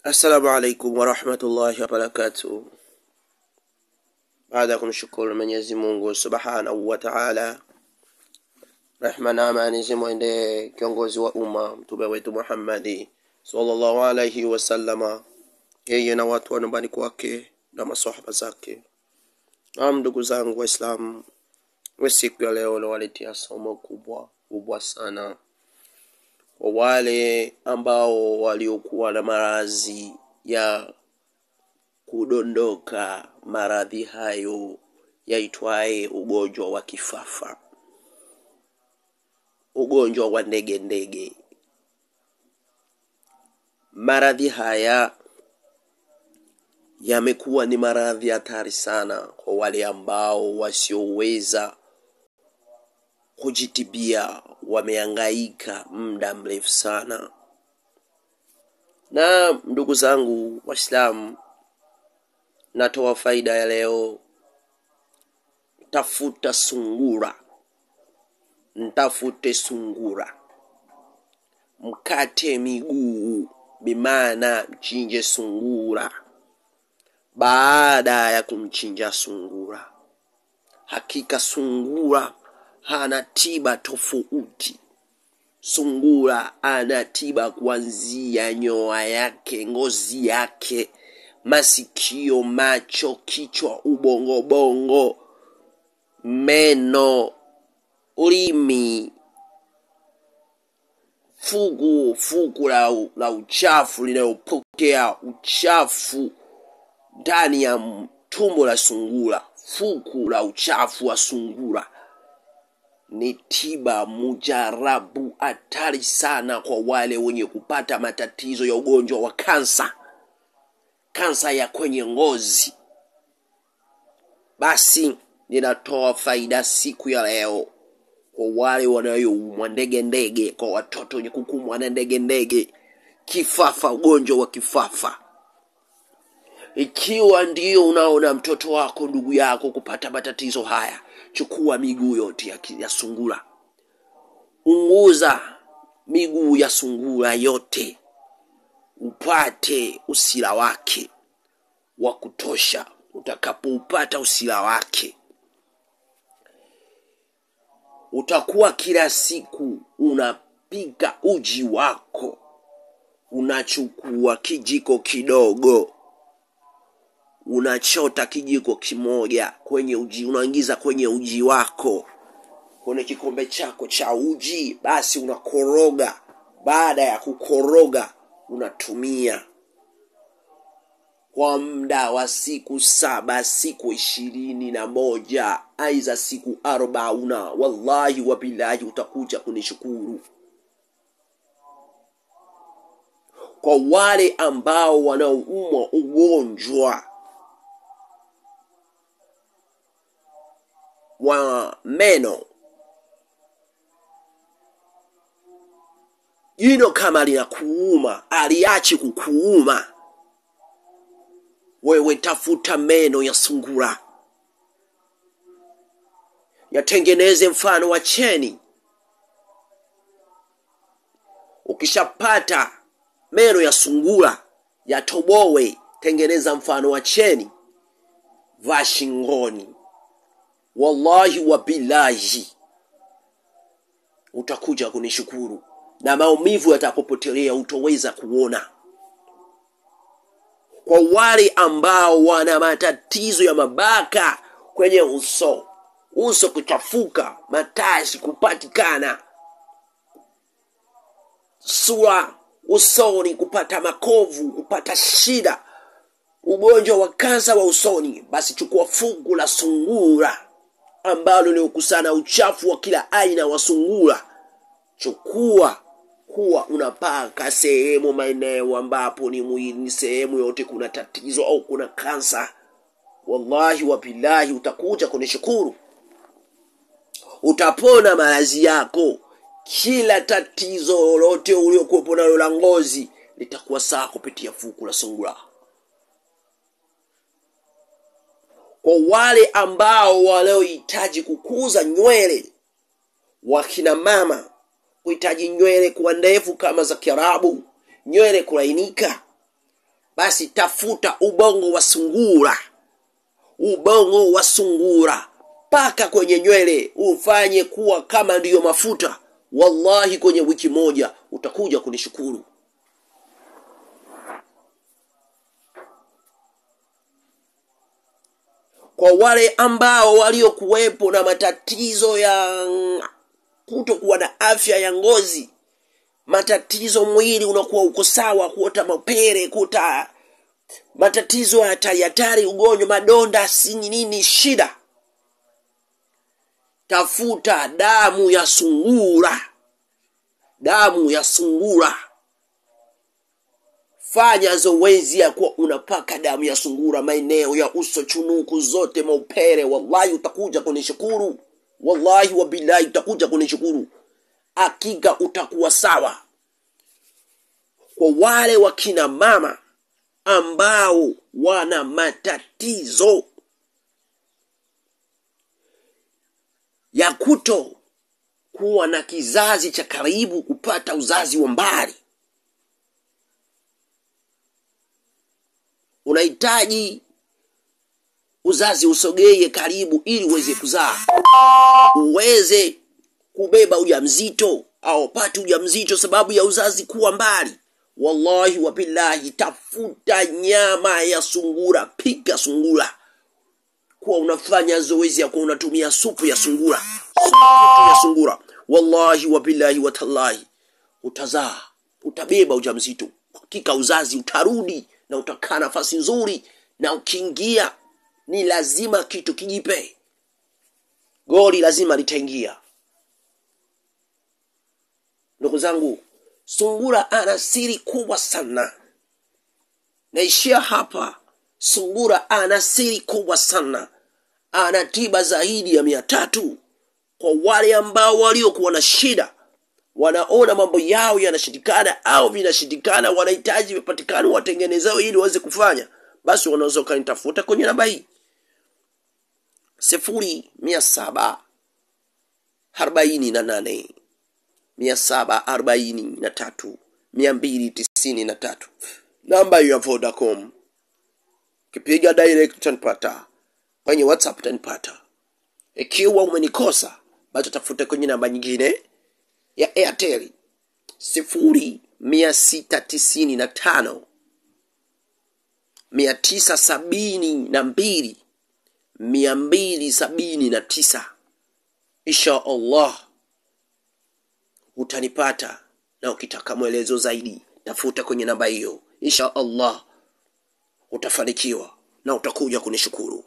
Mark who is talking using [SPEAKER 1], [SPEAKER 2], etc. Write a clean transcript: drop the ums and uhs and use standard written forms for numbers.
[SPEAKER 1] Assalamu alaikum wa rahmatullahi wa barakatuh. Baada ya kumshukuru Mwenyezi Mungu Subhanahu wa Ta'ala, rehma na amani zimwendee kiongozi wa umma mtume wetu Muhammad sallallahu alayhi wasallama, yeye na watu wa nyumbani kwake na maswahaba zake. Ndugu zangu Waislamu, siku ya leo nawaletea somo kubwa sana kwa wale ambao waliokuwa na maradhi ya kudondoka. Maradhi hayo yaitwaye ugonjwa wa kifafa, ugonjwa wa ndege. Maradhi haya yamekuwa ni maradhi hatari sana kwa wale ambao wasioweza kujitibia, wamehangaika muda mrefu sana. Na ndugu zangu Waislamu, natoa faida ya leo: tafuta sungura, mtafute sungura, mkate miguu, bimaana mchinje sungura. Baada ya kumchinja sungura, hakika sungura hana tiba tofauti. Sungura ana tiba kuanzia nyoa yake, ngozi yake, masikio, macho, kichwa, ubongo, meno, ulimi, fugu la uchafu linalopokea uchafu ndani ya tumbo la sungura. Fugu la uchafu wa sungura ni tiba mujarabu hatari sana kwa wale wenye kupata matatizo ya ugonjwa wa kansa ya kwenye ngozi. Basi ninatoa faida siku ya leo kwa wale wanaoumwa ndege, kwa watoto wenye kukumwa na ndege, kifafa, ugonjwa wa kifafa. Ikiwa ndio unaona mtoto wako, ndugu yako kupata matatizo haya, chukua miguu yote ya sungura, unguza miguu ya sungura yote, upate usila wake wa kutosha. Utakapoupata usila wake, utakuwa kila siku unapika uji wako, unachukua kijiko kidogo, unachota kijiko kimoja kwenye uji, unaingiza kwenye uji wako, kwenye kikombe chako cha uji. Basi unakoroga. Baada ya kukoroga, unatumia kwa muda wa siku 7, siku 21, aiza siku 40. Wallahi wa billahi utakuja kunishukuru. Kwa wale ambao wanaoumwa ugonjwa wa meno, jino kama linakuuma, aliachi kukuuma, wewe tafuta meno ya sungura, yatengeneze mfano wa cheni. Ukishapata meno ya sungura, yatobowe, tengeneza mfano wa cheni, vaa shingoni. Wallahi wa billahi utakuja kunishukuru, na maumivu yatapopotelea, utaweza kuona. Kwa wale ambao wana matatizo ya mabaka kwenye uso kuchafuka, matashi kupatikana, sura usoni kupata makovu, kupata shida, ugonjwa wa kansa wa usoni, basi chukua fugu la sungura ambalo ni ukusana uchafu wa kila aina wa sungura. Chukua, huwa unapaka sehemu, maeneo ambapo ni mwili, sehemu yote kuna tatizo au kuna kansa. Wallahi wa billahi utakuja kunishukuru. Utapona maradhi yako. Kila tatizo lolote uliokuwa nalo la ngozi litakuwa sawa kupitia fuku la sungura. Kwa wale ambao wanaohitaji kukuza nywele, wakina mama, kuhitaji nywele kuwa ndefu kama za Kiarabu, nywele kulainika, basi tafuta ubongo wa sungura. Ubongo wa sungura. Paka kwenye nywele, ufanye kuwa kama ndiyo mafuta. Wallahi kwenye wiki moja utakuja kunishukuru. Kwa wale ambao waliokuwepo na matatizo ya kutokuwa na afya ya ngozi, matatizo mwili unakuwa uko sawa, kuota mapere, kuota matatizo hatari, ugonjwa, madonda, sini nini, shida, tafuta damu ya sungura. Damu ya sungura. Fanya zoezi ya kuwa unapaka damu ya sungura maeneo ya uso, chunuku zote, maupere. Wallahi utakuja kunishukuru. Wallahi wabillahi utakuja kunishukuru. Hakika utakuwa sawa. Kwa wale wakina mama ambao wana matatizo ya kuto kuwa na kizazi cha karibu, kupata uzazi wa mbali, unahitaji uzazi usogee karibu ili uweze kuzaa, uweze kubeba ujauzito au pata ujauzito sababu ya uzazi kuwa mbali. Wallahi wabillahi, tafuta nyama ya sungura, pika sungura. Kuwa unafanya zoezi ya kuwa unatumia supu ya sungura. Supu ya sungura. Wallahi wabillahi watallahi, utazaa, utabeba ujauzito. Hakika uzazi utarudi na utakaa nafasi nzuri, na ukiingia ni lazima kitu kijipe. Goli lazima litaingia. Ndugu zangu, sungura ana siri kubwa sana. Naishia hapa. Sungura ana siri kubwa sana. Ana tiba zaidi ya 300 kwa wale ambao waliokuwa na shida, wanaona mambo yao yanashindikana au vinashindikana, wanahitaji vipatikane watengenezao ili waweze kufanya. Basi wanaweza kunitafuta kwenye namba hii 0748 743 293. Namba ya Vodacom. Kipiga direct utanipata. Kwenye WhatsApp utanipata. Ikiwa umenikosa, basi tafuta kwenye namba nyingine ya Airtel 0695 972 279. Insha Allah utanipata, na ukitaka maelezo zaidi tafuta kwenye namba hiyo. Insha Allah utafanikiwa na utakuja kunishukuru.